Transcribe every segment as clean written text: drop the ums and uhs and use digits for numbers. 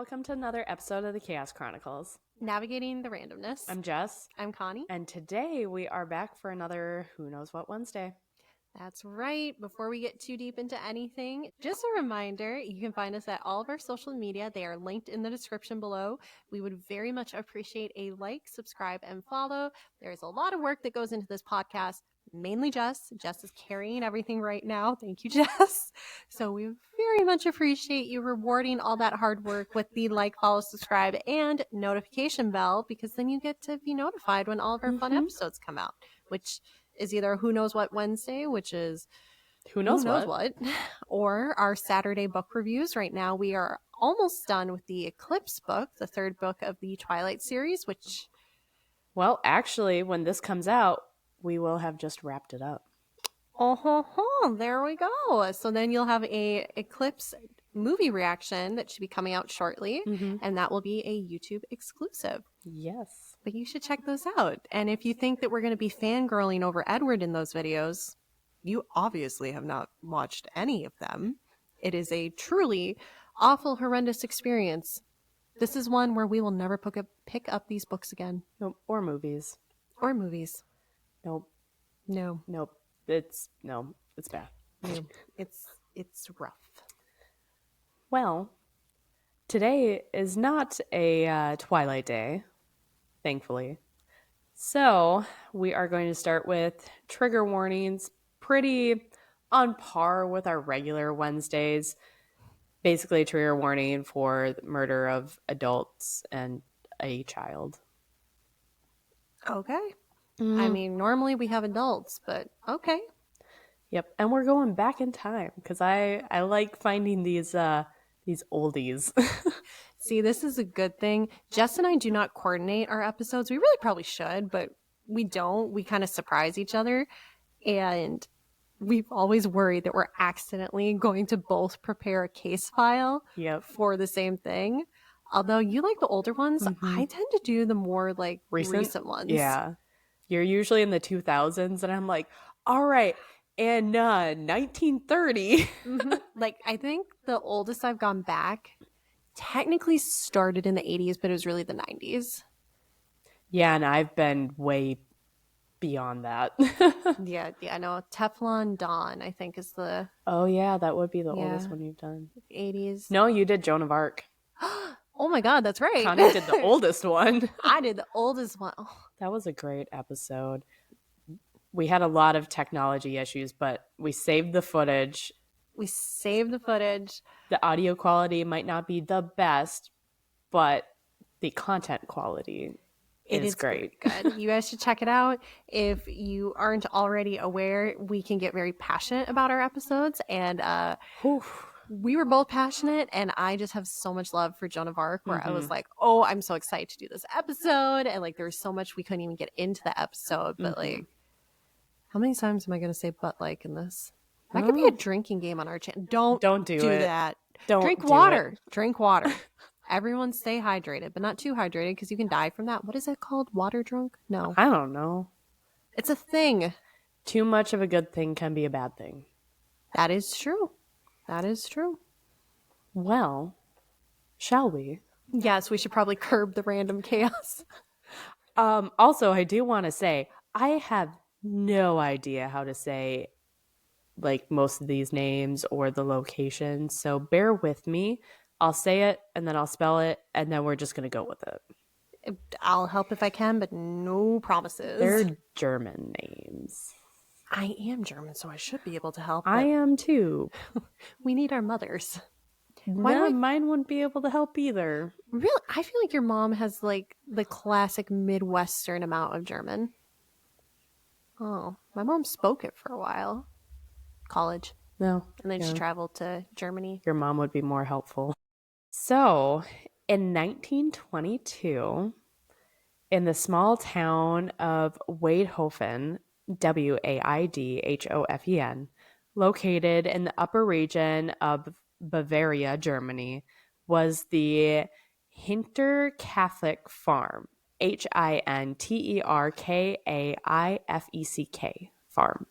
welcome to another episode of the Chaos Chronicles. Navigating the randomness. I'm Jess. I'm Connie. And today we are back for another Who Knows What Wednesday. That's right. Before we get too deep into anything, just a reminder, you can find us at all of our social media. They are linked in the description below. We would very much appreciate a like, subscribe, and follow. There's a lot of work that goes into this podcast, mainly Jess. Jess is carrying everything right now. Thank you, Jess. So we very much appreciate you rewarding all that hard work with the like, follow, subscribe, and notification bell, because then you get to be notified when all of our fun episodes come out, which is either Who Knows What Wednesday, which is Who knows what, or our Saturday book reviews. Right now, we are almost done with the Eclipse book, the third book of the Twilight series, which... Well, actually, when this comes out, we will have just wrapped it up. Oh, there we go. So then you'll have a Eclipse movie reaction that should be coming out shortly, and that will be a YouTube exclusive. Yes. But you should check those out. And if you think that we're going to be fangirling over Edward in those videos, you obviously have not watched any of them. It is a truly awful, horrendous experience. This is one where we will never pick up these books again. Nope. Or movies. Or movies. Nope. No. Nope. It's bad. No. It's rough. Well, today is not a Twilight Day, thankfully. So we are going to start with trigger warnings, pretty on par with our regular Wednesdays. Basically a trigger warning for the murder of adults and a child. Okay. I mean, normally we have adults, but okay. Yep. And we're going back in time because I like finding these oldies. See, this is a good thing. Jess and I do not coordinate our episodes. We really probably should, but we don't. We kind of surprise each other. And we've always worried that we're accidentally going to both prepare a case file for the same thing. Although you like the older ones, I tend to do the more like recent ones. Yeah. You're usually in the 2000s, and I'm like, all right, and 1930. Like, I think the oldest I've gone back technically started in the 80s, but it was really the 90s. Yeah, and I've been way beyond that. Yeah, no, Teflon Dawn, I think, is the... Oh, yeah, that would be the oldest one you've done. 80s. No, you did Joan of Arc. Oh my God, that's right. Connie did the oldest one. I did the oldest one. Oh. That was a great episode. We had a lot of technology issues, but we saved the footage. The audio quality might not be the best, but the content quality is great. Good. You guys should check it out. If you aren't already aware, we can get very passionate about our episodes, and we were both passionate, and I just have so much love for Joan of Arc, where I was like, oh, I'm so excited to do this episode, and like there was so much we couldn't even get into the episode, but like, how many times am I going to say "but like" in this? That could be a drinking game on our channel. Don't do that. Don't drink water. Drink water. Everyone stay hydrated, but not too hydrated because you can die from that. What is it called? Water drunk? No. I don't know. It's a thing. Too much of a good thing can be a bad thing. That is true. Well, shall we? Yes, we should probably curb the random chaos. Also, I do want to say, I have no idea how to say like most of these names or the locations, so bear with me. I'll say it and then I'll spell it and then we're just going to go with it. I'll help if I can, but no promises. They're German names. I am German, so I should be able to help. I am too. We need our mothers. Mine wouldn't be able to help either. Really? I feel like your mom has like the classic Midwestern amount of German. Oh, my mom spoke it for a while. College. No. And then she traveled to Germany. Your mom would be more helpful. So, in 1922, in the small town of Waidhofen, Waidhofen, located in the upper region of Bavaria, Germany, was the Hinterkaifeck farm, Hinterkaifeck farm.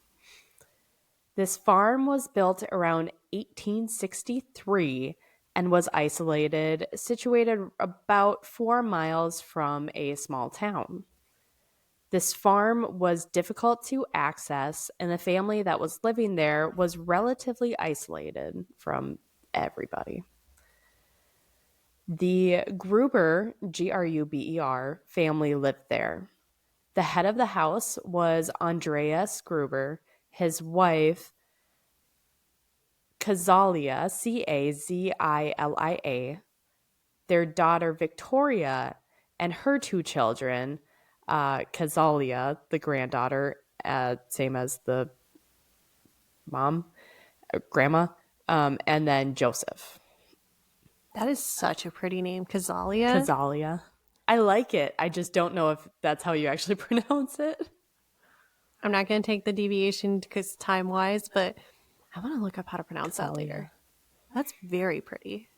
This farm was built around 1863 and was isolated, situated about 4 miles from a small town. This farm was difficult to access, and the family that was living there was relatively isolated from everybody. The Gruber, Gruber, family lived there. The head of the house was Andreas Gruber, his wife, Cazalia, Cazilia, their daughter Victoria, and her 2 children, Cazalia, the granddaughter, same as the mom, grandma, and then Joseph. That is such a pretty name, Cazalia. Cazalia. I like it. I just don't know if that's how you actually pronounce it. I'm not going to take the deviation because time-wise, but I want to look up how to pronounce that later. That's very pretty.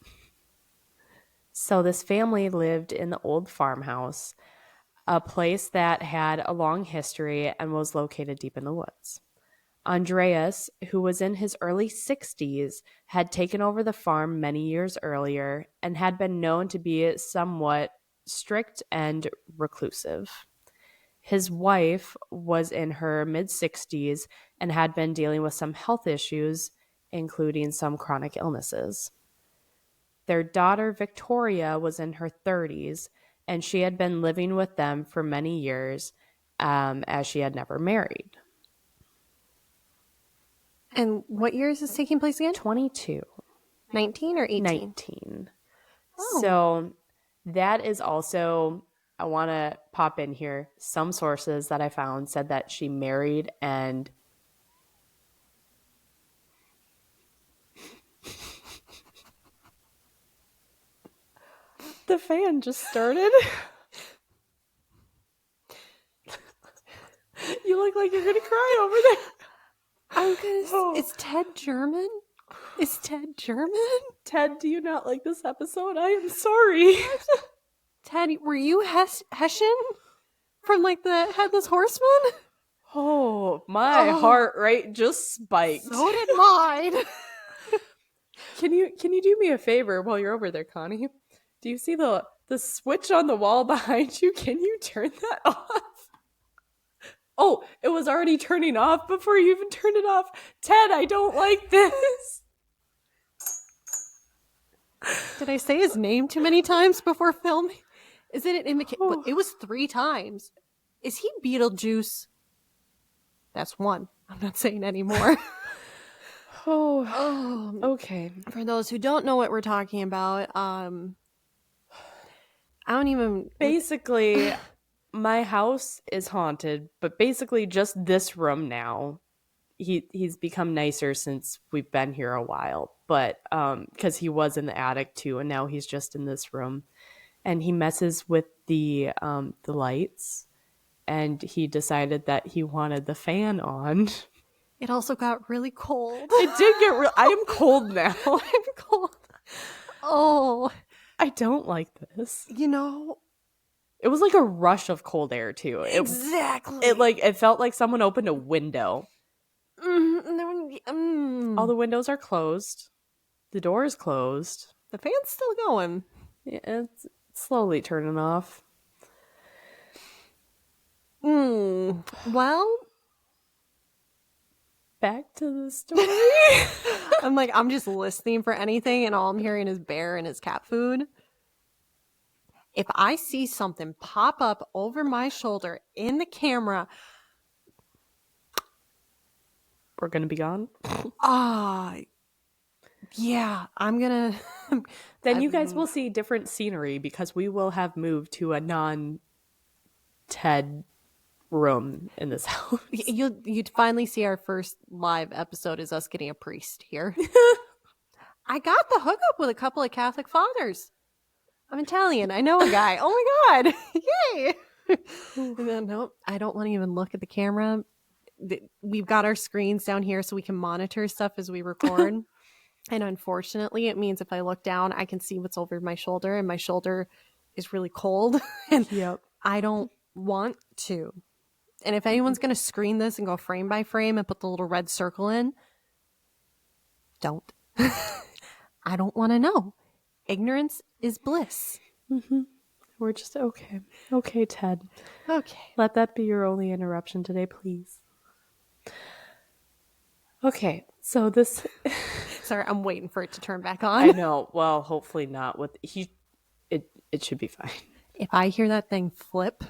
So this family lived in the old farmhouse, a place that had a long history and was located deep in the woods. Andreas, who was in his early 60s, had taken over the farm many years earlier and had been known to be somewhat strict and reclusive. His wife was in her mid-60s and had been dealing with some health issues, including some chronic illnesses. Their daughter, Victoria, was in her 30s, and she had been living with them for many years, as she had never married. And what year is this taking place again? 22. 19 or 18? 19. Oh. So that is also, I want to pop in here, some sources that I found said that she married and the fan just started. You look like you're going to cry over there. Is Ted German? Is Ted German? Ted, do you not like this episode? I am sorry. Ted, were you Hessian from like the Headless Horseman? Oh, my heart rate just spiked. So did mine. Can you do me a favor while you're over there, Connie? Do you see the switch on the wall behind you? Can you turn that off? Oh, it was already turning off before you even turned it off. Ted, I don't like this. Did I say his name too many times before filming? Is it an It was 3 times. Is he Beetlejuice? That's 1. I'm not saying any more. Okay. For those who don't know what we're talking about, I don't even... Basically, my house is haunted, but basically just this room now. He's become nicer since we've been here a while, but because he was in the attic too, and now he's just in this room, and he messes with the lights, and he decided that he wanted the fan on. It also got really cold. It did get real. I am cold now. I'm cold. Oh, I don't like this. You know, it was like a rush of cold air too. Exactly. It felt like someone opened a window. All the windows are closed. The door is closed. The fan's still going. Yeah, it's slowly turning off. Well, back to the story. I'm just listening for anything, and all I'm hearing is Bear and his cat food. If I see something pop up over my shoulder in the camera, we're gonna be gone. Yeah, I'm gonna. Then you guys will see different scenery because we will have moved to a non-Ted room in this house. You'd finally see our first live episode is us getting a priest here. I got the hookup with a couple of Catholic fathers. I'm Italian. I know a guy. Oh my God. Yay. And then, nope, I don't want to even look at the camera. We've got our screens down here so we can monitor stuff as we record. And unfortunately, it means if I look down, I can see what's over my shoulder, and my shoulder is really cold. And I don't want to. And if anyone's going to screen this and go frame by frame and put the little red circle in, don't. I don't want to know. ignorance is bliss. Mm-hmm. We're just okay. Okay, Ted. Okay. Let that be your only interruption today, please. Okay, so this... Sorry, I'm waiting for it to turn back on. I know. Well, hopefully not. It should be fine. If I hear that thing flip,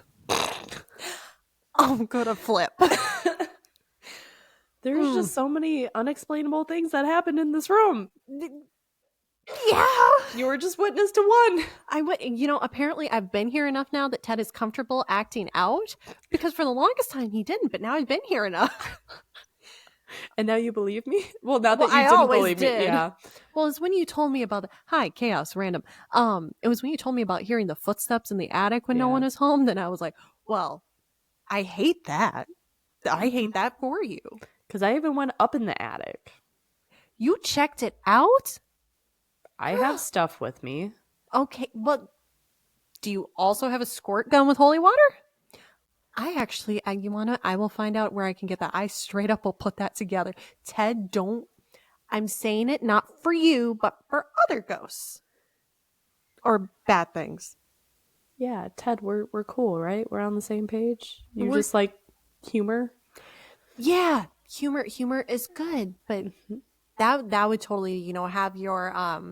I'm gonna flip. There's just so many unexplainable things that happened in this room. Yeah. You were just witness to one. Apparently I've been here enough now that Ted is comfortable acting out, because for the longest time he didn't, but now I've been here enough. And now you believe me? Well, not that you I didn't always believe did. me. Yeah. Well, it's when you told me about hi, chaos, random. It was when you told me about hearing the footsteps in the attic when no one is home. Then I was like, well, I hate that. I hate that for you. Because I even went up in the attic. You checked it out? I have stuff with me. Okay, but do you also have a squirt gun with holy water? I will find out where I can get that. I straight up will put that together. Ted, I'm saying it not for you, but for other ghosts. Or bad things. Yeah, Ted, we're cool, right? We're on the same page. You just like humor? Yeah, humor is good, but that would totally, have your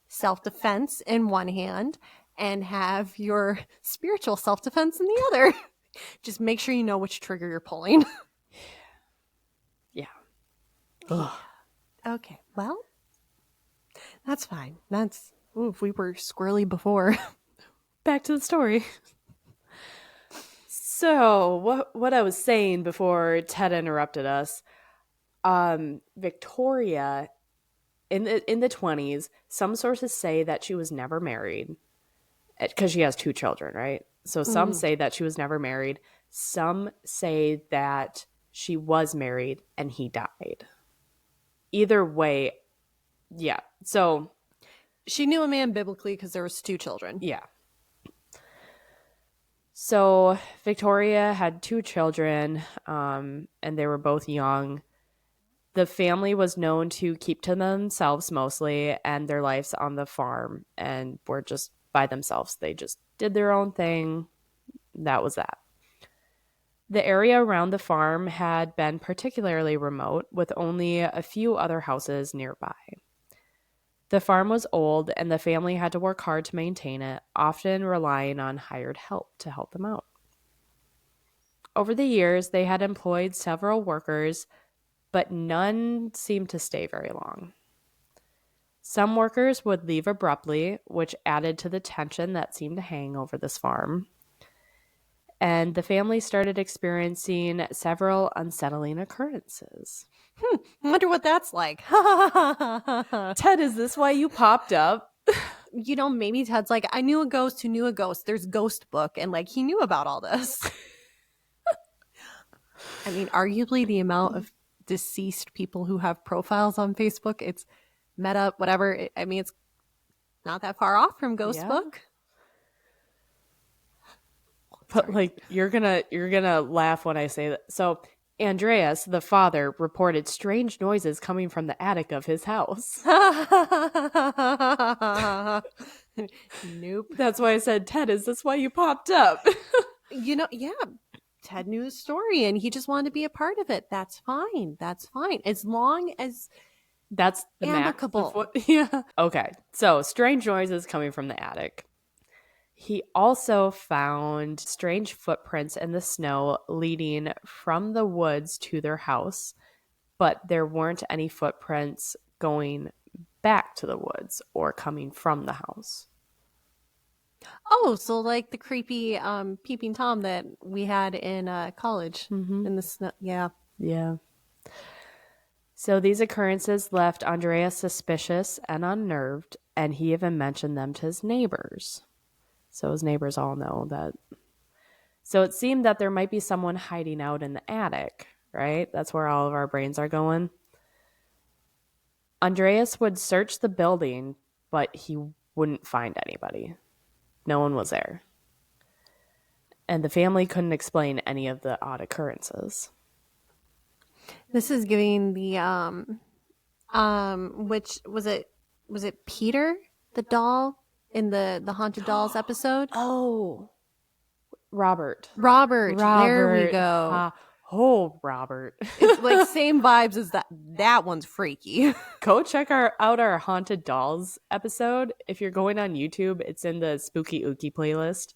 self-defense in one hand and have your spiritual self-defense in the other. Just make sure you know which trigger you're pulling. Yeah. Ugh. Okay, well, that's fine. If we were squirrely before. Back to the story. So, what I was saying before Ted interrupted us, Victoria, in the 20s, some sources say that she was never married because she has 2 children, right? So some say that she was never married. Some say that she was married and he died. Either way, yeah. So she knew a man biblically because there was 2 children. Yeah. So Victoria had 2 children, and they were both young. The family was known to keep to themselves mostly, and their lives on the farm, and were just by themselves. They just did their own thing. That was that. The area around the farm had been particularly remote, with only a few other houses nearby. The farm was old, and the family had to work hard to maintain it, often relying on hired help to help them out. Over the years, they had employed several workers, but none seemed to stay very long. Some workers would leave abruptly, which added to the tension that seemed to hang over this farm. And the family started experiencing several unsettling occurrences. I wonder what that's like. Ted, is this why you popped up? Maybe Ted's like, I knew a ghost who knew a ghost. There's Ghost Book, and he knew about all this. I mean, arguably the amount of deceased people who have profiles on Facebook, it's meta, whatever. It's not that far off from Ghost Book. But you're gonna laugh when I say that. So Andreas, the father, reported strange noises coming from the attic of his house. Nope. That's why I said, Ted, is this why you popped up? Yeah. Ted knew the story and he just wanted to be a part of it. That's fine. As long as that's the amicable. Yeah. Okay. So strange noises coming from the attic. He also found strange footprints in the snow leading from the woods to their house, but there weren't any footprints going back to the woods or coming from the house. Oh, so like the creepy peeping Tom that we had in college in the snow. Yeah. Yeah. So these occurrences left Andreas suspicious and unnerved, and he even mentioned them to his neighbors. So his neighbors all know that. So it seemed that there might be someone hiding out in the attic, right? That's where all of our brains are going. Andreas would search the building, but he wouldn't find anybody. No one was there. And the family couldn't explain any of the odd occurrences. This is giving the which was it Peter The doll in the haunted dolls episode. Oh, Robert. Robert. There we Robert. go. Oh, Robert. It's like same vibes as that. That one's freaky. Go check out our Haunted Dolls episode. If you're going on YouTube, it's in the Spooky Ookie playlist.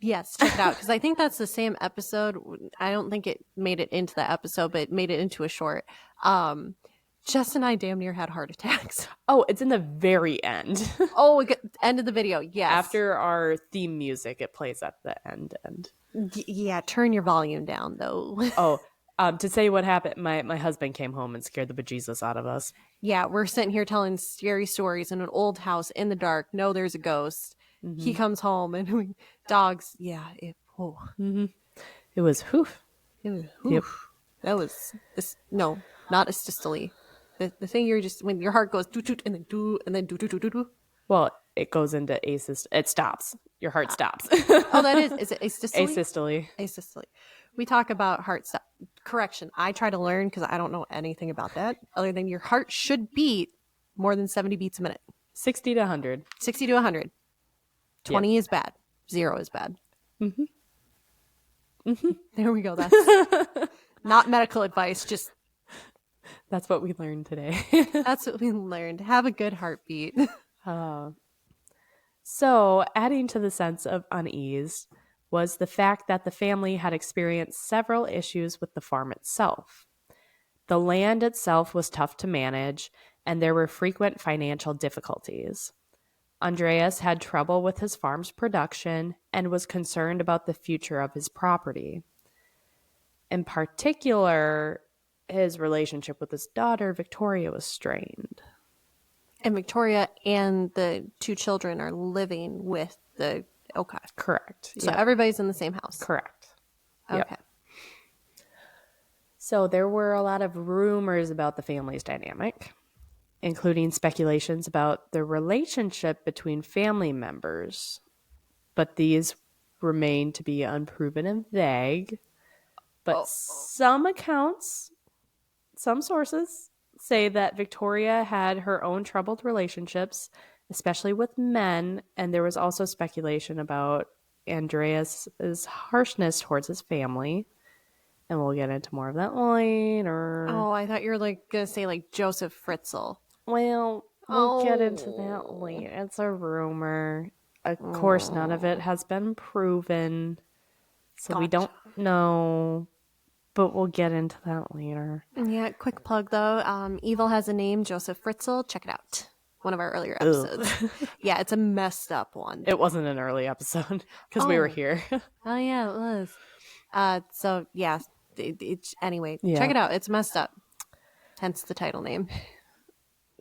Yes, check it out because I think that's the same episode. I don't think it made it into the episode, but it made it into a short. Jess and I damn near had heart attacks. Oh, it's in the very end. Oh, end of the video. Yes. After our theme music, it plays at the end. Yeah, turn your volume down though. Oh, to say what happened, my husband came home and scared the bejesus out of us. Yeah, we're sitting here telling scary stories in an old house in the dark. No, there's a ghost. Mm-hmm. He comes home and dogs. Yeah, it was whew. It was whew. Yep. That was this. No, not a systole. The thing you're just when your heart goes doo and then doo doo. Well, it goes into asystole. It stops. Your heart stops. Oh, that is it asystole? Asystole. Asystole. We talk about heart stop. Correction. I try to learn because I don't know anything about that other than your heart should beat more than 70 beats a minute. 60 to 100. 60 to 100. 20 is bad. 0 is bad. Mm-hmm. Mm-hmm. There we go. That's not medical advice. Just that's what we learned today. That's what we learned. Have a good heartbeat. So, adding to the sense of unease was the fact that the family had experienced several issues with the farm itself. The land itself was tough to manage, and there were frequent financial difficulties. Andreas had trouble with his farm's production and was concerned about the future of his property. In particular, his relationship with his daughter, Victoria, was strained. And Victoria and the 2 children are living with the... Okay. Correct. So everybody's in the same house. Correct. Okay. Yep. So there were a lot of rumors about the family's dynamic, including speculations about the relationship between family members, but these remain to be unproven and vague. But some accounts, some sources say that Victoria had her own troubled relationships, especially with men, and there was also speculation about Andreas's harshness towards his family. And we'll get into more of that later. Oh, I thought you were going to say Joseph Fritzl. Well, we'll get into that later. It's a rumor. Of course, none of it has been proven. So we don't know. But we'll get into that later. Yeah, quick plug though. Evil has a name, Joseph Fritzl. Check it out. One of our earlier episodes. Yeah, it's a messed up one. It wasn't an early episode because we were here. Oh, yeah, it was. So, yeah. Anyway, check it out. It's messed up. Hence the title name.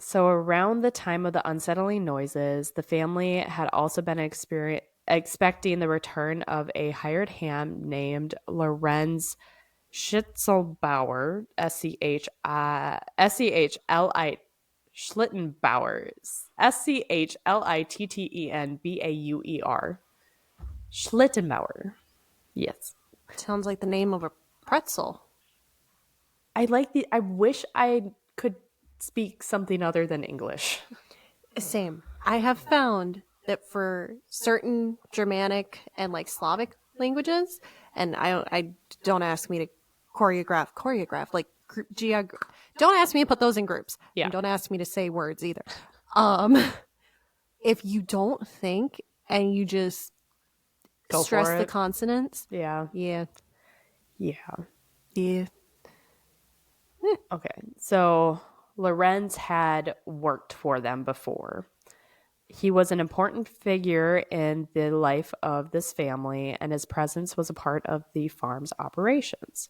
So around the time of the unsettling noises, the family had also been expecting the return of a hired hand named Lorenz Schitzelbauer, Schlittenbauer, Schlittenbauer. Schlittenbauer. Yes. Sounds like the name of a pretzel. I wish I could speak something other than English. Same. I have found that for certain Germanic and Slavic languages, and I don't ask me to choreograph don't ask me to put those in groups. Yeah. And don't ask me to say words either. If you don't think and you just stress the consonants. Yeah. Yeah. Yeah. Yeah. Okay. So Lorenz had worked for them before. He was an important figure in the life of this family, and his presence was a part of the farm's operations.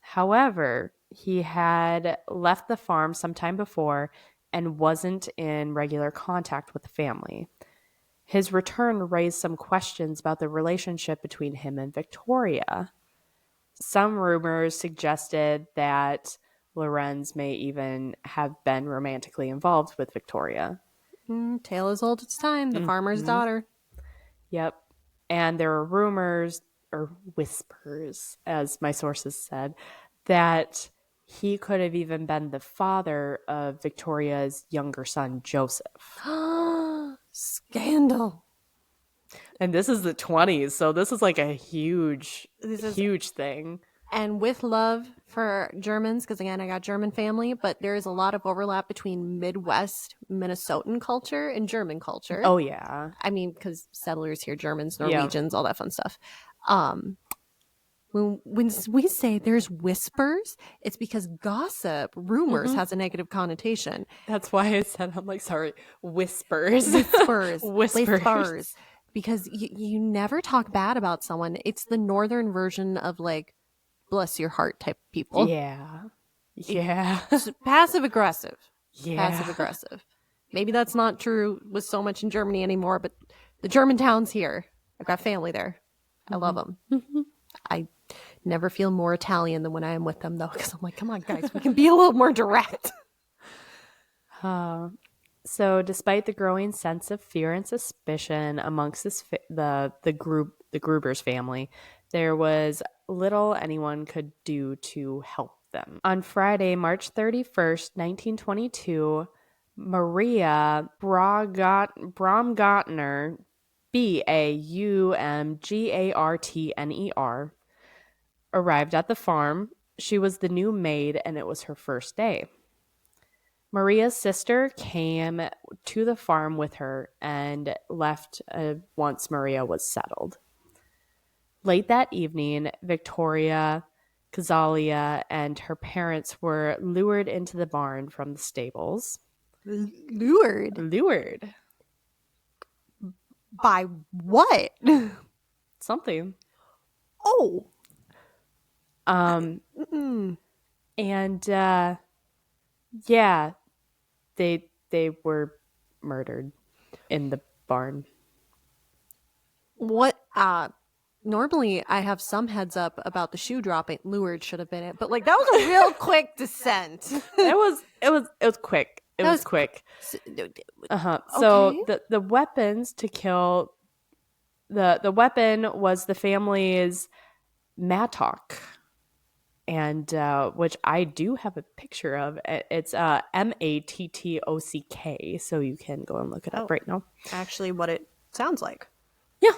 However, he had left the farm sometime before and wasn't in regular contact with the family. His return raised some questions about the relationship between him and Victoria. Some rumors suggested that Lorenz may even have been romantically involved with Victoria. Tale as old as time, the farmer's daughter. Yep. And there were rumors, or whispers, as my sources said, that he could have even been the father of Victoria's younger son, Joseph. Scandal. And this is the 20s, so this is like a huge thing. And with love for Germans, because again, I got German family, but there is a lot of overlap between Midwest Minnesotan culture and German culture. Oh, yeah. I mean, because settlers here, Germans, Yeah. Norwegians, all that fun stuff. When we say there's whispers, it's because gossip, rumors, has a negative connotation. That's why I said, I'm like, sorry, whispers. Whispers. Because you never talk bad about someone. It's the northern version of like, bless your heart type people. Yeah. Yeah. Passive aggressive. Yeah. Passive aggressive. Maybe that's not true with so much in Germany anymore, but the German towns here, I've got family there. I love them. I never feel more Italian than when I am with them, though, because I'm like, come on, guys, we can be a little more direct. So, despite the growing sense of fear and suspicion amongst the Gruber's family, there was little anyone could do to help them. On Friday, March 31st, 1922, Maria Baumgartner, Baumgartner, arrived at the farm. She was the new maid, and it was her first day. Maria's sister came to the farm with her and left once Maria was settled. Late that evening, Victoria, Kazalia, and her parents were lured into the barn from the stables. Lured? By what? Something. Oh. And yeah, they were murdered in the barn. What? Normally I have some heads up about the shoe dropping. Lured should have been it, but like that was a real quick descent. It was quick. It was quick. So the weapons to kill the weapon was the family's mattock. And which I do have a picture of. It's Mattock, so you can go and look it up right now. Actually, what it sounds like. Yeah.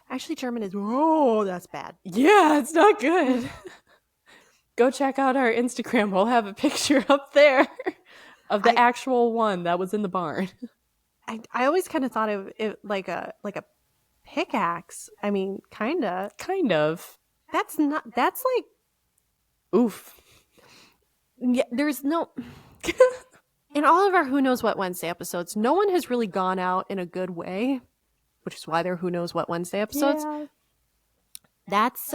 Actually, German is, that's bad. Yeah, it's not good. Go check out our Instagram. We'll have a picture up there of the actual one that was in the barn. I always kind of thought of it like a pickaxe. I mean, kind of. That's like, oof. Yeah, there's no... In all of our Who Knows What Wednesday episodes, no one has really gone out in a good way, which is why they're Who Knows What Wednesday episodes. Yeah. That's,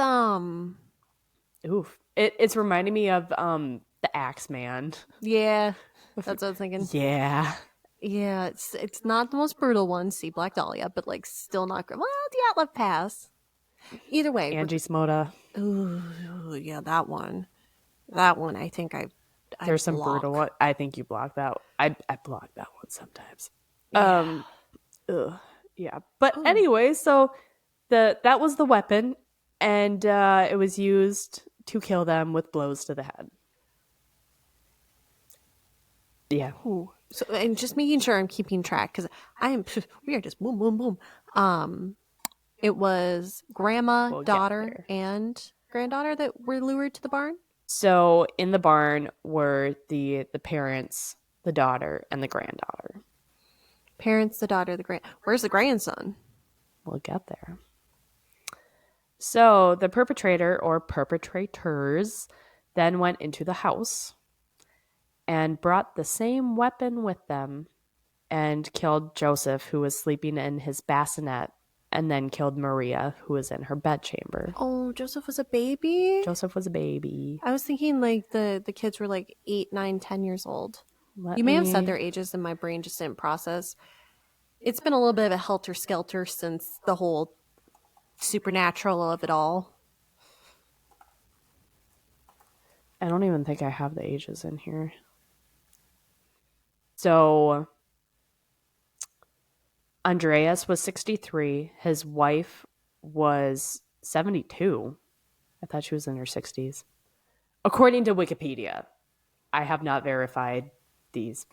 oof. It's reminding me of, the Axeman. Yeah, that's what I was thinking. Yeah. Yeah, it's not the most brutal one, see Black Dahlia, but, like, still not good. Well, Dyatlov Pass. Either way. Angie Smoda. Ooh, yeah, that one. That one, I think There's some brutal one. I think you block that. I block that one sometimes. Yeah. Yeah. But anyway, so that was the weapon, and it was used to kill them with blows to the head. Yeah. Ooh. So, and just making sure I'm keeping track, because we are just boom, boom, boom. It was grandma, daughter, and granddaughter that were lured to the barn? So in the barn were the parents, the daughter, and the granddaughter. Parents, the daughter, where's the grandson? We'll get there. So the perpetrator or perpetrators then went into the house and brought the same weapon with them and killed Joseph, who was sleeping in his bassinet, and then killed Maria, who was in her bedchamber. Oh, Joseph was a baby? Joseph was a baby. I was thinking like the kids were like 8, 9, 10 years old. You may have said their ages and my brain just didn't process. It's been a little bit of a helter-skelter since the whole supernatural of it all. I don't even think I have the ages in here. So Andreas was 63. His wife was 72. I thought she was in her 60s. According to Wikipedia. I have not verified these.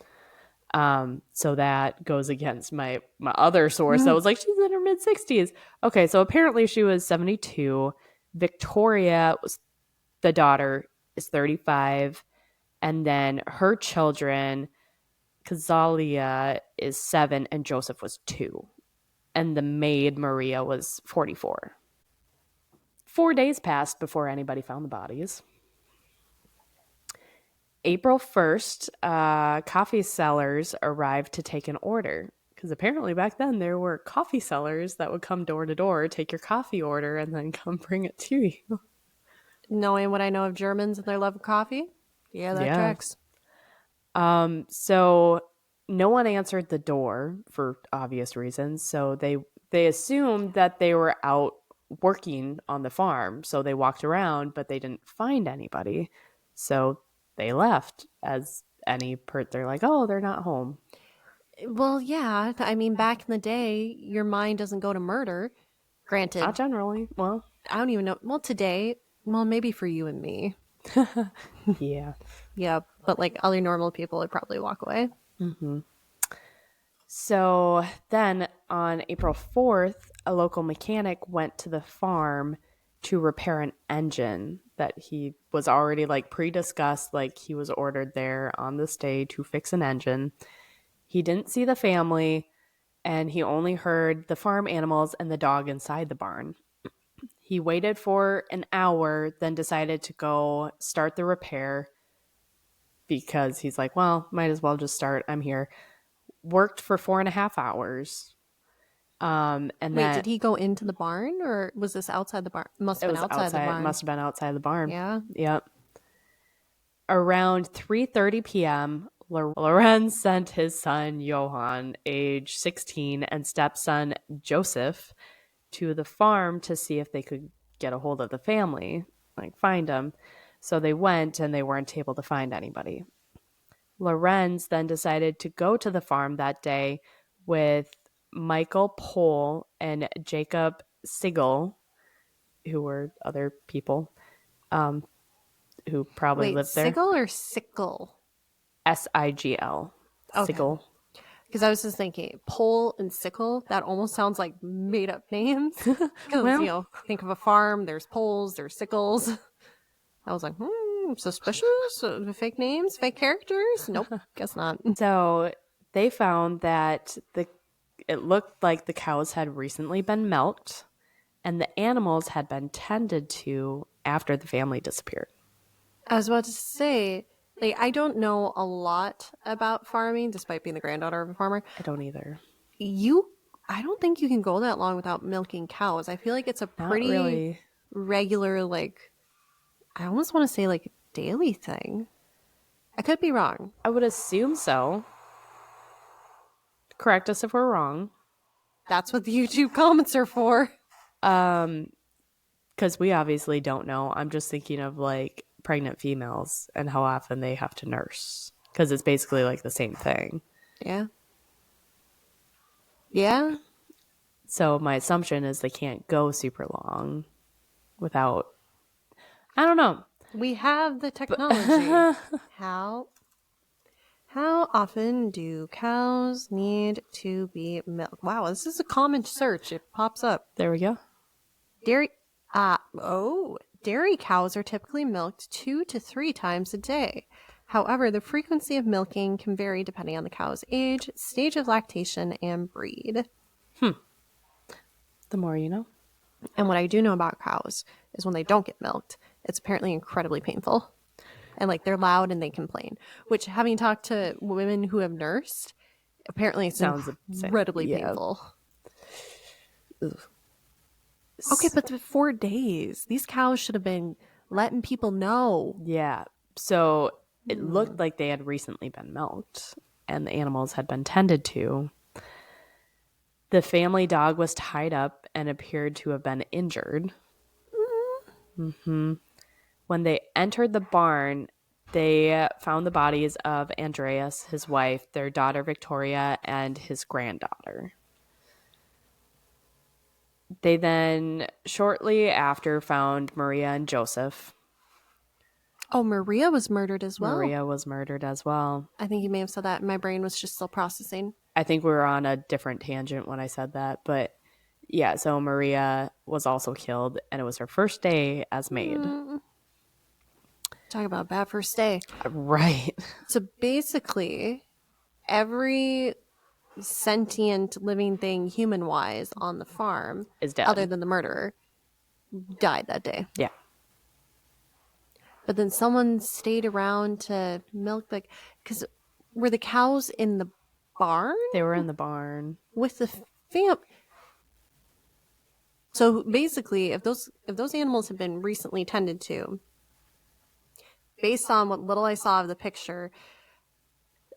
So that goes against my other source that was like, she's in her mid 60s. Okay, so apparently she was 72. Victoria was the daughter, is 35. And then her children, Kazalia is 7 and Joseph was 2. And the maid, Maria, was 44. 4 days passed before anybody found the bodies. April 1st, coffee sellers arrived to take an order. Because apparently back then there were coffee sellers that would come door to door, take your coffee order, and then come bring it to you. Knowing what I know of Germans and their love of coffee, yeah, that Yeah. tracks. So no one answered the door for obvious reasons. So they assumed that they were out working on the farm. So they walked around, but they didn't find anybody. So they left as they're like, oh, they're not home. Well, yeah. I mean, back in the day, your mind doesn't go to murder. Granted, Not generally. Well, I don't even know. Well, today, well, maybe for you and me. yeah. Yeah, but like other normal people would probably walk away. So then on April 4th, a local mechanic went to the farm to repair an engine that he was already like pre-discussed, like he was ordered there on this day to fix an engine. He didn't see the family and he only heard the farm animals and the dog inside the barn. He waited for an hour, then decided to go start the repair because he's like, well, might as well just start. I'm here. Worked for 4.5 hours. And Wait, then did he go into the barn or was this outside the barn? Must it have been was outside the outside. barn. Must have been outside the barn. Yeah. Yep. Around 3:30 p.m., Lorenz sent his son Johann, age 16, and stepson Joseph to the farm to see if they could get a hold of the family, like find them. So they went and they weren't able to find anybody. Lorenz then decided to go to the farm that day with Michael Pohl and Jacob Sigel, who were other people who probably Wait, lived there. sickle or sickle? Sigl. Okay. Sigel. Because I was just thinking, pole and sickle, that almost sounds like made up names. Because, Well, think of a farm, there's poles, there's sickles. I was like, suspicious? Fake names? Fake characters? Nope, guess not. so they found that it looked like the cows had recently been milked and the animals had been tended to after the family disappeared. I was about to say, like, I don't know a lot about farming, despite being the granddaughter of a farmer. I don't either. I don't think you can go that long without milking cows. I feel like it's a Not pretty really. regular, like, I almost want to say, like, daily thing. I could be wrong. I would assume so. Correct us if we're wrong. That's what the YouTube comments are for. Because we obviously don't know. I'm just thinking of like pregnant females and how often they have to nurse. Because it's basically like the same thing. Yeah. Yeah. So my assumption is they can't go super long without. I don't know. We have the technology. How often do cows need to be milked? Wow, this is a common search. It pops up. There we go. Dairy cows are typically milked 2 to 3 times a day. However, the frequency of milking can vary depending on the cow's age, stage of lactation, and breed. The more you know. And what I do know about cows is when they don't get milked, it's apparently incredibly painful. And like they're loud and they complain, which having talked to women who have nursed, apparently it's Sounds incredibly painful. Okay, but the 4 days, these cows should have been letting people know. Yeah. So it looked like they had recently been milked and the animals had been tended to. The family dog was tied up and appeared to have been injured. When they entered the barn, they found the bodies of Andreas, his wife, their daughter Victoria, and his granddaughter. They then, shortly after, found Maria and Joseph. Oh, Maria was murdered as well. Maria was murdered as well. I think you may have said that. My brain was just still processing. I think we were on a different tangent when I said that, but yeah, so Maria was also killed, and it was her first day as maid. Talk about bad first day. Right. So basically, every sentient living thing, human-wise, on the farm, Is dead. other than the murderer, died that day. Yeah. But then someone stayed around to milk because were the cows in the barn? They were in the barn with the fam. So basically, if those animals have been recently tended to, based on what little I saw of the picture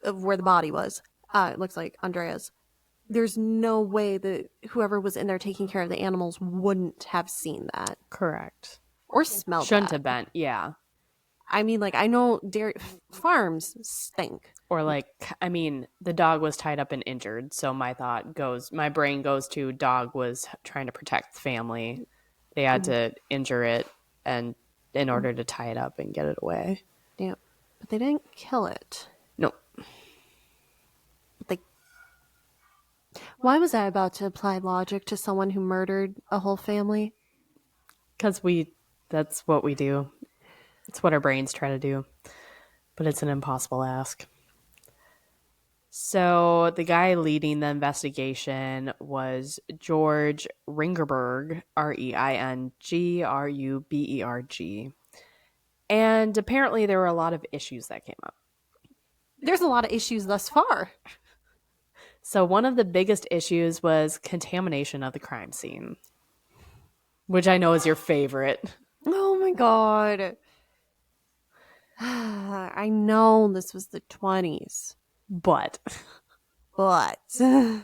of where the body was, it looks like Andrea's. There's no way that whoever was in there taking care of the animals wouldn't have seen that. Correct. Or smelled Shouldn't that. have been. Yeah. I mean, like, I know dairy farms stink. Or like, I mean, the dog was tied up and injured. So my brain goes to dog was trying to protect the family. They had to injure it and in order to tie it up and get it away. Yeah. But they didn't kill it. No. Why was I about to apply logic to someone who murdered a whole family? Because that's what we do. It's what our brains try to do. But it's an impossible ask. So the guy leading the investigation was George Ringerberg, Reingrubberg. And apparently there were a lot of issues that came up. There's a lot of issues thus far. So one of the biggest issues was contamination of the crime scene, which I know is your favorite. Oh my God. I know this was the 20s. But. Okay,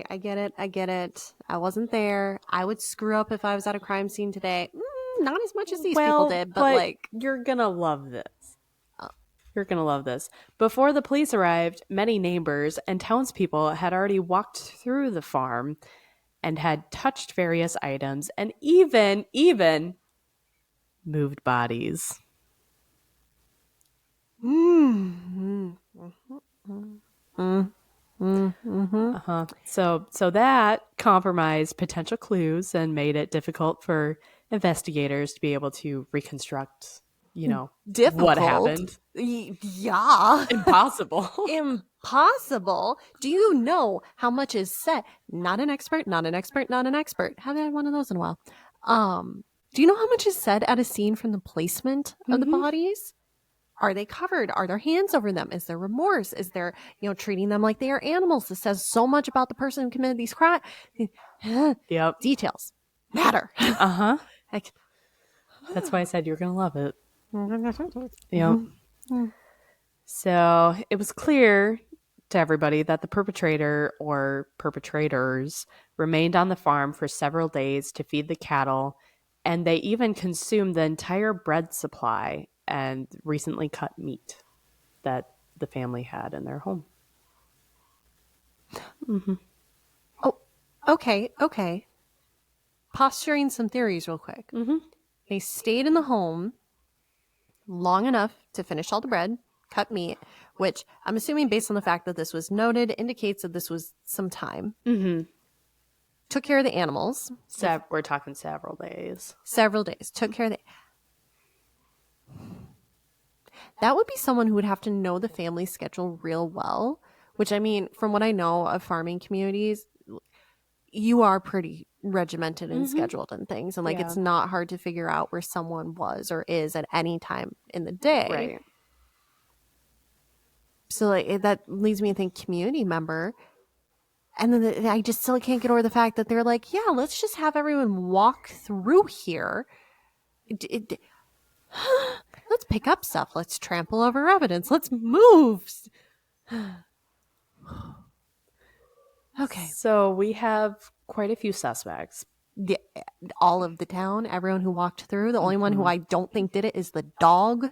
I get it. I wasn't there. I would screw up if I was at a crime scene today. Not as much as these people did, but like... You're gonna love this. You're going to love this. Before the police arrived, many neighbors and townspeople had already walked through the farm and had touched various items and even moved bodies. So that compromised potential clues and made it difficult for investigators to be able to reconstruct, what happened. Yeah. Impossible. Impossible. Do you know how much is said? Not an expert. Haven't had one of those in a while. Do you know how much is said at a scene from the placement of the bodies? Are they covered? Are there hands over them? Is there remorse? Is there, treating them like they are animals? This says so much about the person who committed these crimes. Yep. Details matter. That's why I said you're going to love it. Yep. So it was clear to everybody that the perpetrator or perpetrators remained on the farm for several days to feed the cattle, and they even consumed the entire bread supply and recently cut meat that the family had in their home. Mm-hmm. Oh, okay. Posturing some theories real quick. Mm-hmm. They stayed in the home long enough to finish all the bread, cut meat, which I'm assuming based on the fact that this was noted indicates that this was some time. Mm-hmm. Took care of the animals. We're talking several days. Took care of That would be someone who would have to know the family schedule real well, which, I mean, from what I know of farming communities, you are pretty regimented and scheduled and things. And it's not hard to figure out where someone was or is at any time in the day. Right. So that leads me to think community member. And then I just still can't get over the fact that they're like, yeah, let's just have everyone walk through here. Let's pick up stuff. Let's trample over evidence. Let's move. Okay. So we have quite a few suspects. All of the town, everyone who walked through. The only one who I don't think did it is the dog.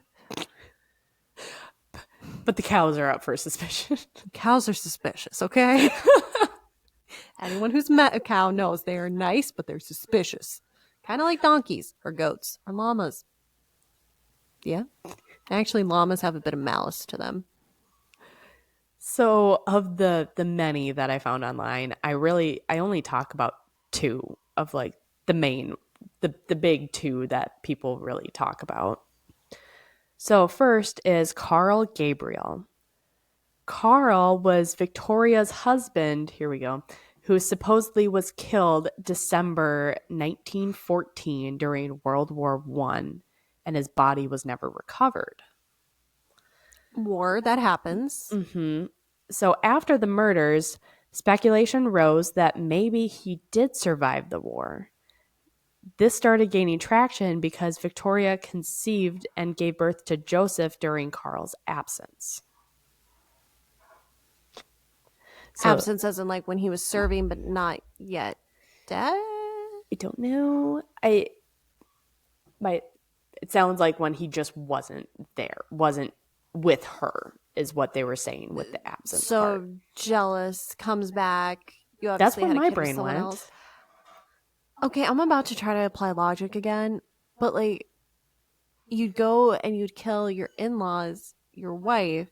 But the cows are up for suspicion. Cows are suspicious, okay? Anyone who's met a cow knows they are nice, but they're suspicious. Kind of like donkeys or goats or llamas. Yeah. Actually, llamas have a bit of malice to them. So of the many that I found online, I only talk about two of like the main the big two that people really talk about. So first is Carl Gabriel. Carl was Victoria's husband, here we go, who supposedly was killed December 1914 during World War One, and his body was never recovered. War, that happens. So after the murders, speculation rose that maybe he did survive the war. This started gaining traction because Victoria conceived and gave birth to Joseph during Carl's absence. So Absence as in like when he was serving but not yet dead? I don't know. It sounds like when he just wasn't there, wasn't with her, is what they were saying with the absence So part. jealous, comes back. You That's obviously where had a my kid with brain someone went. else. Okay, I'm about to try to apply logic again, but like you'd go and you'd kill your in-laws, your wife.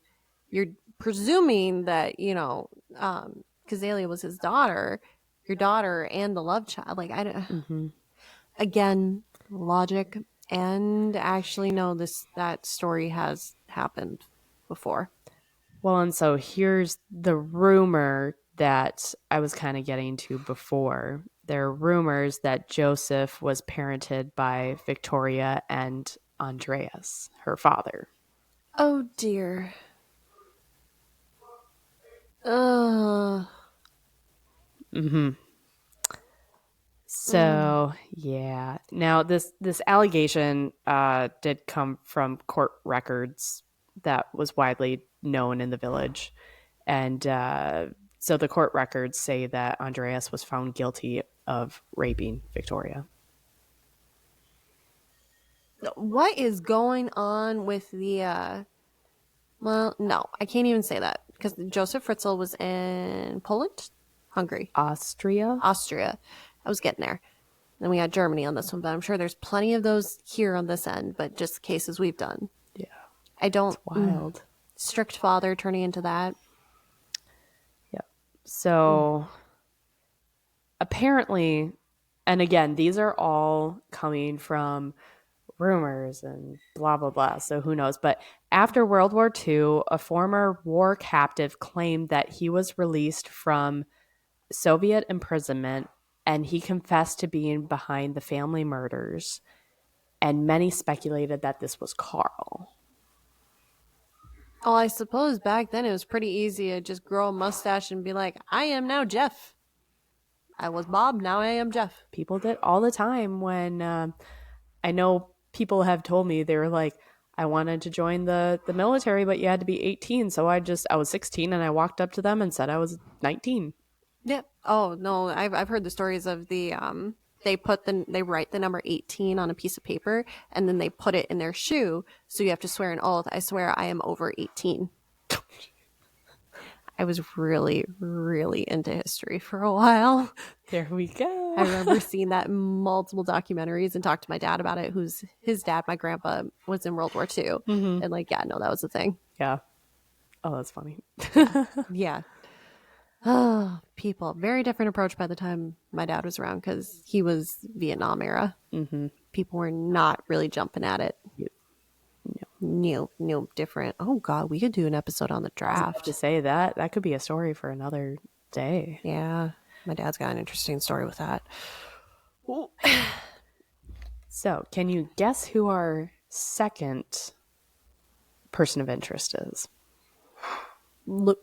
You're presuming that, Cazalia was his daughter, your daughter and the love child. Like I don't again, logic, and actually no, that story has happened before. Well, and so here's the rumor that I was kind of getting to before. There are rumors that Joseph was parented by Victoria and Andreas, her father. Oh dear. Ugh. So yeah. Now this allegation did come from court records that was widely known in the village, and so the court records say that Andreas was found guilty of raping Victoria. What is going on with the well, no, I can't even say that because Joseph Fritzl was in Poland, Hungary, Austria. I was getting there. Then we had Germany on this one, but I'm sure there's plenty of those here on this end, but just cases we've done. Yeah, I don't wild. Strict father turning into that. Yeah. So apparently, and again, these are all coming from rumors and blah blah blah, so who knows. But after World War II, a former war captive claimed that he was released from Soviet imprisonment, and he confessed to being behind the family murders, and many speculated that this was Carl. Well, I suppose back then it was pretty easy to just grow a mustache and be like, I am now Jeff. I was Bob, now I am Jeff. People did all the time. When I know people have told me, they were like, I wanted to join the military, but you had to be 18. So I was 16 and I walked up to them and said I was 19. Yeah. Oh no, I've heard the stories of the they write the number 18 on a piece of paper and then they put it in their shoe, so you have to swear an oath. I swear I am over 18. I was really, really into history for a while. There we go. I remember seeing that in multiple documentaries and talked to my dad about it, who's his dad, my grandpa, was in World War II. And like, yeah, no, that was the thing. Yeah. Oh, that's funny. Yeah. Oh, people. Very different approach by the time my dad was around because he was Vietnam era. People were not really jumping at it. No, different. Oh, God, we could do an episode on the draft. To say that could be a story for another day. Yeah. My dad's got an interesting story with that. So, can you guess who our second person of interest is? Loop.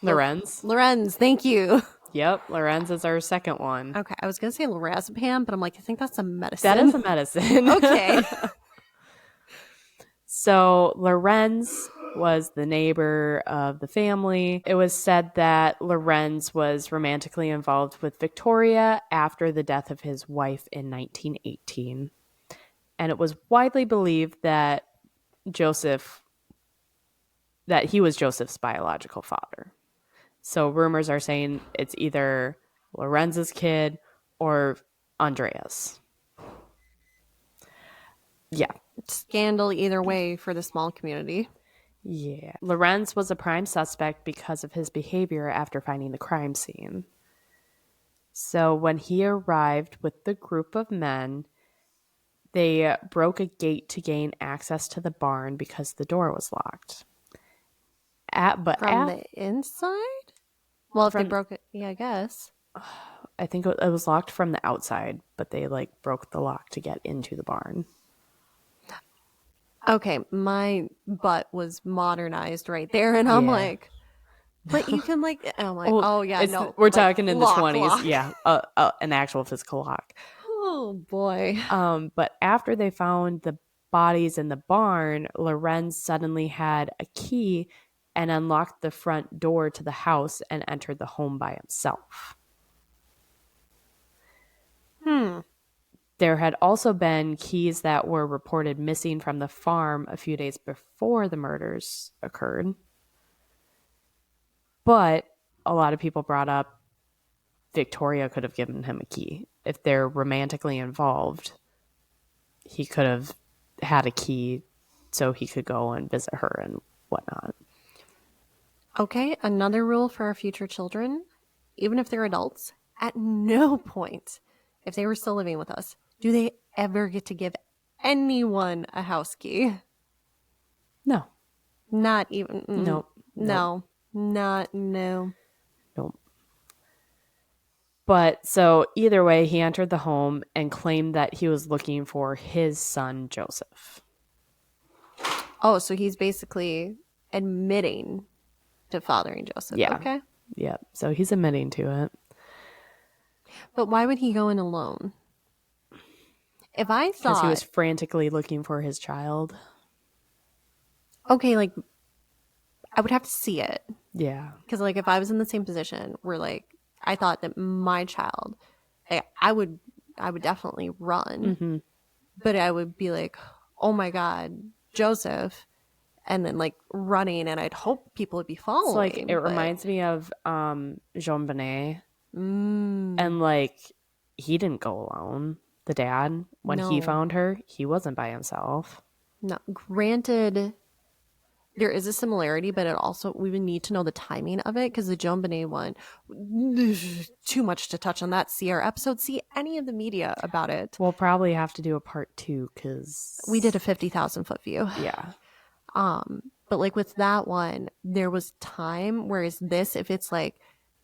Lorenz. Thank you. Yep, Lorenz is our second one. Okay, I was going to say lorazepam, but I'm like, I think that's a medicine. That is a medicine. Okay. So Lorenz was the neighbor of the family. It was said that Lorenz was romantically involved with Victoria after the death of his wife in 1918. And it was widely believed that he was Joseph's biological father. So rumors are saying it's either Lorenz's kid or Andreas. Yeah. Scandal either way for the small community. Yeah. Lorenz was a prime suspect because of his behavior after finding the crime scene. So when he arrived with the group of men, they broke a gate to gain access to the barn because the door was locked. From the inside? Well, if they from, broke it, yeah, I guess. I think it was locked from the outside, but they like broke the lock to get into the barn. Okay, my butt was modernized right there, and I'm like, but you can like, and I'm like, oh yeah, no, we're like, talking in lock, the 20s. lock. Yeah, an actual physical lock. Oh boy. But after they found the bodies in the barn, Lorenz suddenly had a key and unlocked the front door to the house and entered the home by himself. There had also been keys that were reported missing from the farm a few days before the murders occurred. But a lot of people brought up Victoria could have given him a key. If they're romantically involved, he could have had a key so he could go and visit her and whatnot. Okay, another rule for our future children, even if they're adults, at no point, if they were still living with us, do they ever get to give anyone a house key. No. Not even. Nope. No. No. Nope. But so either way, he entered the home and claimed that he was looking for his son, Joseph. Oh, so he's basically admitting to fathering Joseph. Yeah. Okay. Yeah. So he's admitting to it. But why would he go in alone? If I thought... Because he was frantically looking for his child. Okay, like, I would have to see it. Yeah. Because, like, if I was in the same position where, like, I thought that my child, I would definitely run. Mm-hmm. But I would be like, oh my God, Joseph. And then, like, running, and I'd hope people would be following. So, like, it reminds me of Jean Benet. And, like, he didn't go alone. The dad, when he found her, he wasn't by himself. No. Granted, there is a similarity, but it also, we would need to know the timing of it, because the Joan Benet one, too much to touch on that. See our episode, see any of the media about it. We'll probably have to do a part 2, because we did a 50,000 foot view. Yeah. But like with that one, there was time, whereas this, if it's like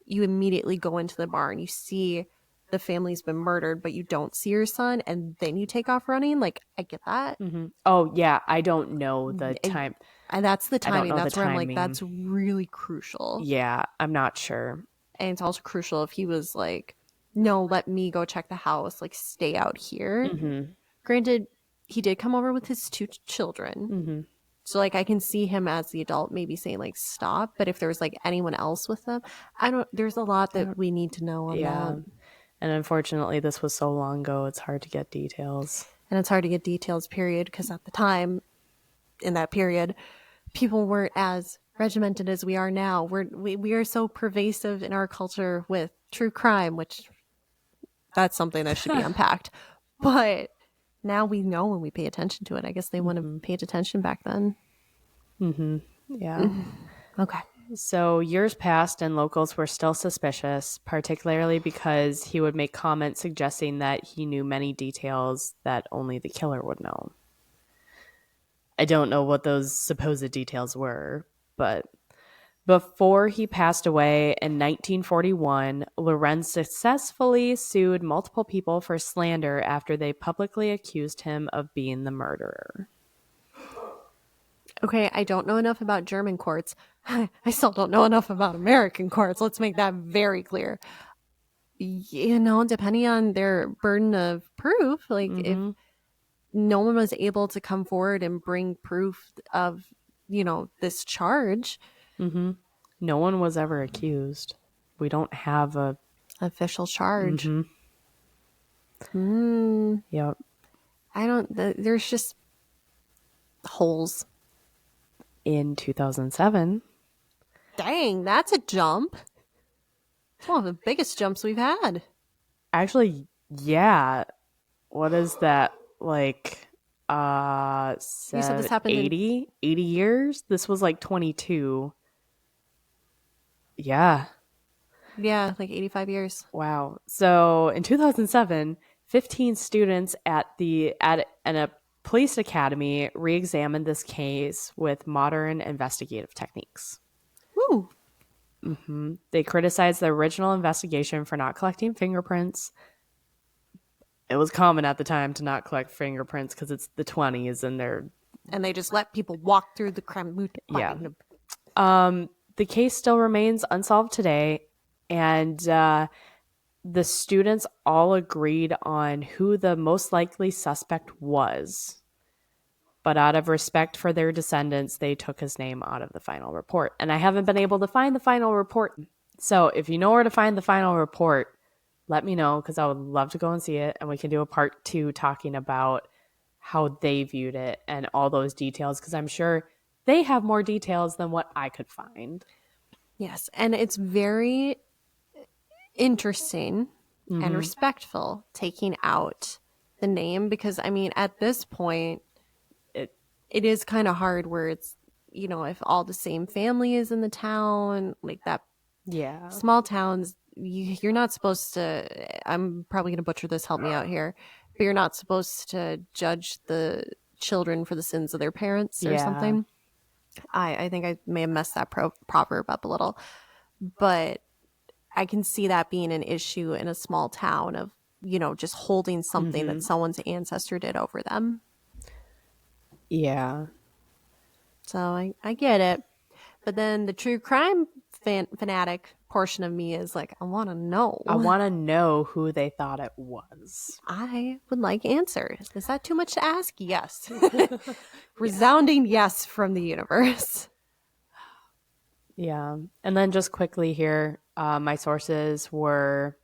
you immediately go into the barn, you see the family's been murdered, but you don't see your son, and then you take off running, like, I get that. Mm-hmm. Oh yeah, I don't know the time. And that's the timing. That's where timing. I'm like, that's really crucial. Yeah, I'm not sure. And it's also crucial if he was like, no, let me go check the house, like, stay out here. Mm-hmm. Granted, he did come over with his 2 children. Mm-hmm. So, like, I can see him as the adult maybe saying, like, stop. But if there was, like, anyone else with them, there's a lot that we need to know on that. And unfortunately, this was so long ago, it's hard to get details. And it's hard to get details, period, because at the time, in that period, people weren't as regimented as we are now. We are so pervasive in our culture with true crime, which that's something that should be unpacked. But now we know when we pay attention to it. I guess they wouldn't have paid attention back then. Mm-hmm. Yeah. Okay. So years passed and locals were still suspicious, particularly because he would make comments suggesting that he knew many details that only the killer would know. I don't know what those supposed details were, but before he passed away in 1941, Lorenz successfully sued multiple people for slander after they publicly accused him of being the murderer. Okay, I don't know enough about German courts. I still don't know enough about American courts. Let's make that very clear. You know, depending on their burden of proof, like if no one was able to come forward and bring proof of, you know, this charge. Mm-hmm. No one was ever accused. We don't have a official charge. Yep. There's just holes. In 2007. Dang, that's a jump. It's one of the biggest jumps we've had. Actually, Yeah. What is that? Like You said this happened in 80 years? This was like 22. Yeah. like 85 years. Wow. So in 2007, 15 students at a police academy re-examined this case with modern investigative techniques. Woo. They criticized the original investigation for not collecting fingerprints. It was common at the time to not collect fingerprints because it's the 20s and they just let people walk through the crime. Yeah. The case still remains unsolved today, and the students all agreed on who the most likely suspect was. But out of respect for their descendants, they took his name out of the final report. And I haven't been able to find the final report. So if you know where to find the final report, let me know because I would love to go and see it. And we can do a part 2 talking about how they viewed it and all those details because I'm sure they have more details than what I could find. Yes, and it's very interesting and respectful taking out the name because, I mean, at this point, it is kind of hard where it's, if all the same family is in the town, like that. Yeah. Small towns, you're not supposed to, I'm probably going to butcher this, help me out here, but you're not supposed to judge the children for the sins of their parents or something. I think I may have messed that proverb up a little, but I can see that being an issue in a small town of, just holding something that someone's ancestor did over them. Yeah. So I get it. But then the true crime fanatic portion of me is like, I want to know. I want to know who they thought it was. I would like answers. Is that too much to ask? Yes. Resounding yes from the universe. Yeah. And then just quickly here, my sources were,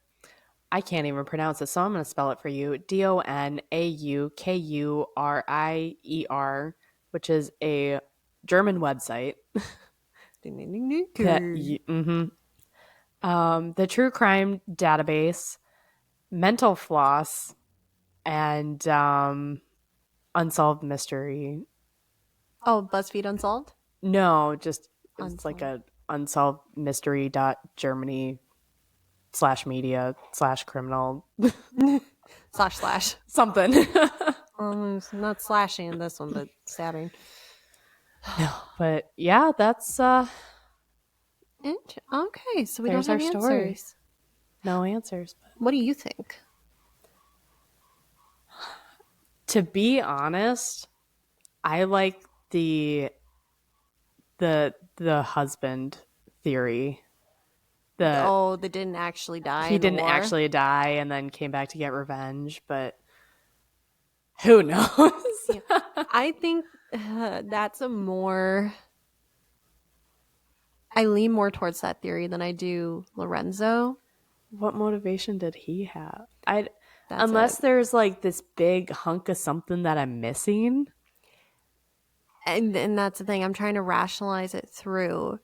I can't even pronounce it, so I'm going to spell it for you. DONAUKURIER, which is a German website. The True Crime Database, Mental Floss, and Unsolved Mystery. Oh, BuzzFeed Unsolved? No, just it's Unsolved. like a unsolved mystery.germany/media/criminal / something. Not slashing in this one, but stabbing. No, but yeah, that's okay. So we there's don't have our story. answers. No answers. But what do you think? To be honest, I like the husband theory. They didn't actually die. He didn't actually die and then came back to get revenge, but who knows? Yeah. I think that's a more. I lean more towards that theory than I do Lorenzo. What motivation did he have? Unless there's like this big hunk of something that I'm missing. And that's the thing. I'm trying to rationalize it through.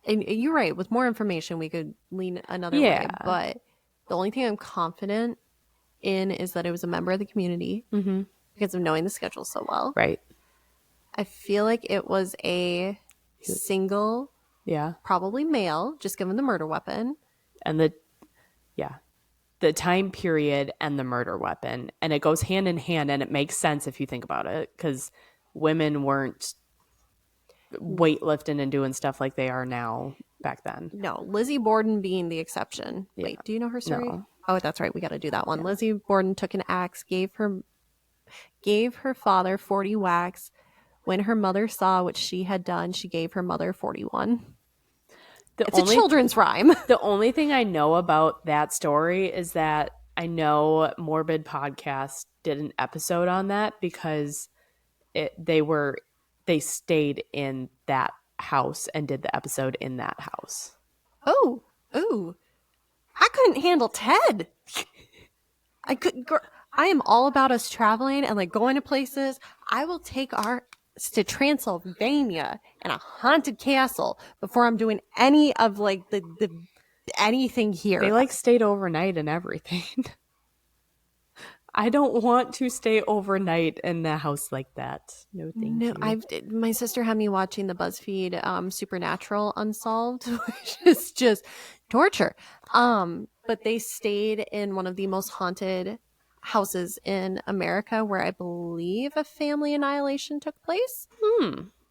And you're right. With more information, we could lean another way. But the only thing I'm confident in is that it was a member of the community because of knowing the schedule so well. Right. I feel like it was a single, probably male, just given the murder weapon. And the time period and the murder weapon. And it goes hand in hand, and it makes sense if you think about it, because women weren't weightlifting and doing stuff like they are now back then. No, Lizzie Borden being the exception. Yeah. Wait, do you know her story? No. Oh, that's right. We got to do that one. Yeah. Lizzie Borden took an axe, gave her father 40 whacks. When her mother saw what she had done, she gave her mother 41. It's a children's rhyme. The only thing I know about that story is that I know Morbid Podcast did an episode on that because they stayed in that house and did the episode in that house. Oh, I couldn't handle Ted. I am all about us traveling and like going to places. I will take us to Transylvania and a haunted castle before I'm doing any of like the anything here. They like stayed overnight and everything. I don't want to stay overnight in a house like that. No, thank No, you. my sister had me watching the BuzzFeed Supernatural Unsolved, which is just torture. But they stayed in one of the most haunted houses in America where I believe a family annihilation took place.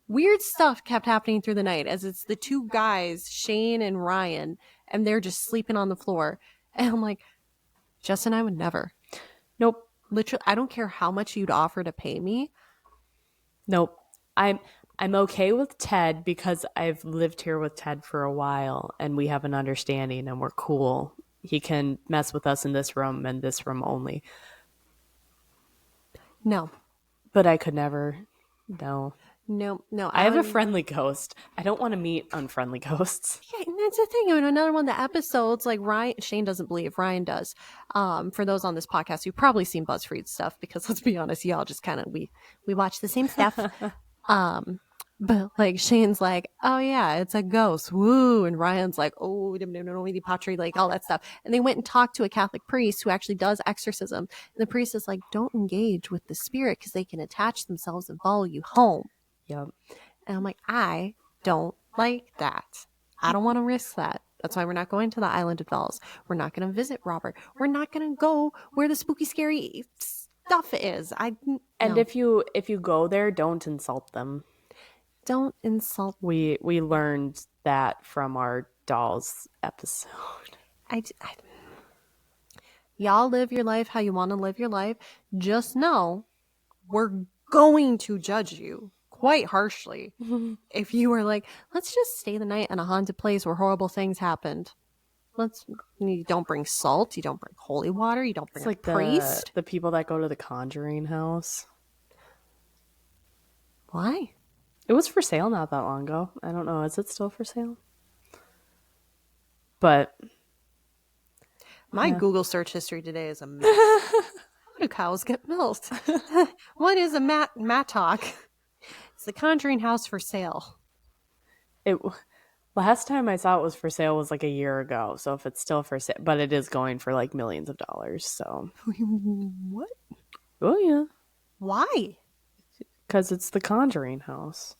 Weird stuff kept happening through the night as it's the two guys, Shane and Ryan, and they're just sleeping on the floor. And I'm like, Jess and I would never. Nope. Literally, I don't care how much you'd offer to pay me. Nope. I'm okay with Ted because I've lived here with Ted for a while and we have an understanding and we're cool. He can mess with us in this room and this room only. No. But I could never. No. No. I have a friendly ghost. I don't want to meet unfriendly ghosts. Yeah, and that's the thing. In another one of the episodes, like Shane doesn't believe, Ryan does. For those on this podcast, you've probably seen BuzzFeed stuff because let's be honest, y'all just kind of we watch the same stuff. But like Shane's like, oh yeah, it's a ghost, woo, and Ryan's like, oh, no, pottery, like all that stuff. And they went and talked to a Catholic priest who actually does exorcism, and the priest is like, don't engage with the spirit because they can attach themselves and follow you home. Yep. And I'm like, I don't like that. I don't want to risk that. That's why we're not going to the Island of Dolls. We're not going to visit Robert. We're not going to go where the spooky, scary stuff is. And no. if you go there, don't insult them. Don't insult. We learned that from our dolls episode. Y'all live your life how you want to live your life. Just know we're going to judge you quite harshly if you were like, let's just stay the night in a haunted place where horrible things happened. You don't bring salt, you don't bring holy water, you don't bring a priest. The people that go to the Conjuring house. Why? It was for sale not that long ago. I don't know. Is it still for sale? But my Google search history today is a mess. How do cows get milked? What is a mattock? It's the Conjuring house for sale. Last time I saw it was for sale was like a year ago. So if it's still for sale, but it is going for like millions of dollars. So what? Oh yeah. Why? Because it's the Conjuring house.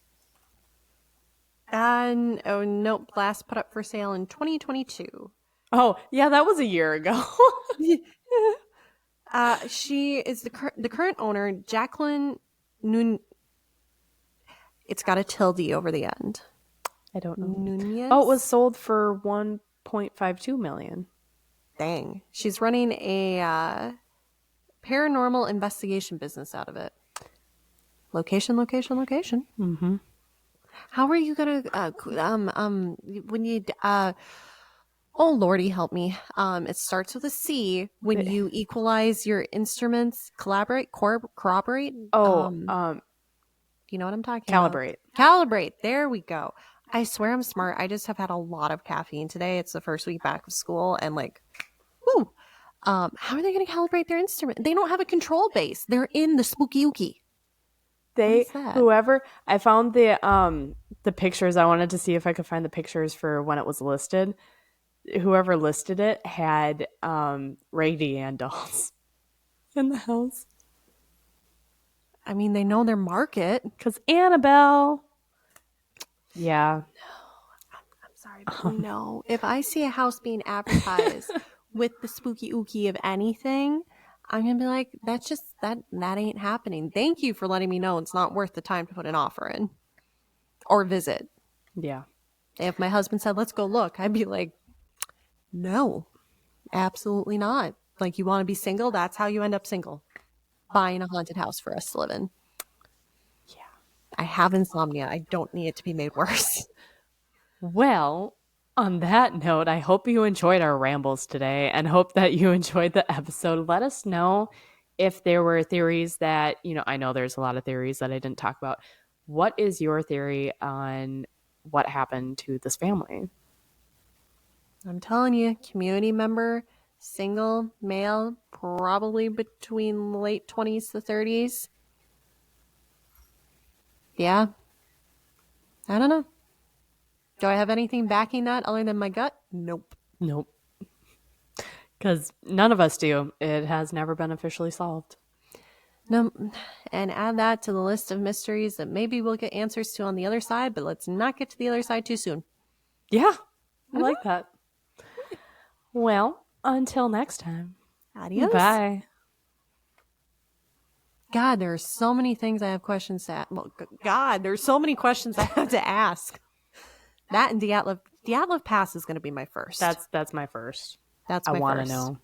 And oh nope, last put up for sale in 2022. Oh yeah, that was a year ago. She is the current owner, Jacqueline Nun. It's got a tilde over the end. I don't know. Nunez? Oh, it was sold for $1.52 million. Dang. She's running a paranormal investigation business out of it. Location. Mm-hmm. How are you gonna when you oh lordy help me. It starts with a C when you equalize your instruments, corroborate. Do you know what I'm talking about? Calibrate. There we go. I swear I'm smart. I just have had a lot of caffeine today. It's the first week back of school and like, whoo. How are they going to calibrate their instrument? They don't have a control base. They're in the spooky ookie. Whoever I found the pictures, I wanted to see if I could find the pictures for when it was listed. Whoever listed it had Raggedy Ann dolls in the house. I mean, they know their market. Because Annabelle. Yeah. No, I'm sorry, but no. If I see a house being advertised with the spooky ookie of anything, I'm going to be like, that's just, that ain't happening. Thank you for letting me know it's not worth the time to put an offer in or visit. Yeah. If my husband said, let's go look, I'd be like, no, absolutely not. Like, you want to be single? That's how you end up single. Buying a haunted house for us to live in. Yeah. I have insomnia. I don't need it to be made worse. Well, on that note, I hope you enjoyed our rambles today and hope that you enjoyed the episode. Let us know if there were theories that, I know there's a lot of theories that I didn't talk about. What is your theory on what happened to this family? I'm telling you, community member, single, male, probably between late 20s to 30s. Yeah. I don't know. Do I have anything backing that other than my gut? Nope. Because none of us do. It has never been officially solved. No, and add that to the list of mysteries that maybe we'll get answers to on the other side, but let's not get to the other side too soon. Yeah, I like that. Well, until next time. Adios. Bye. God, there are so many things I have questions to ask. Well, God, there's so many questions I have to ask. That and Dyatlov Pass is going to be my first. That's my first. That's I my want to first. know.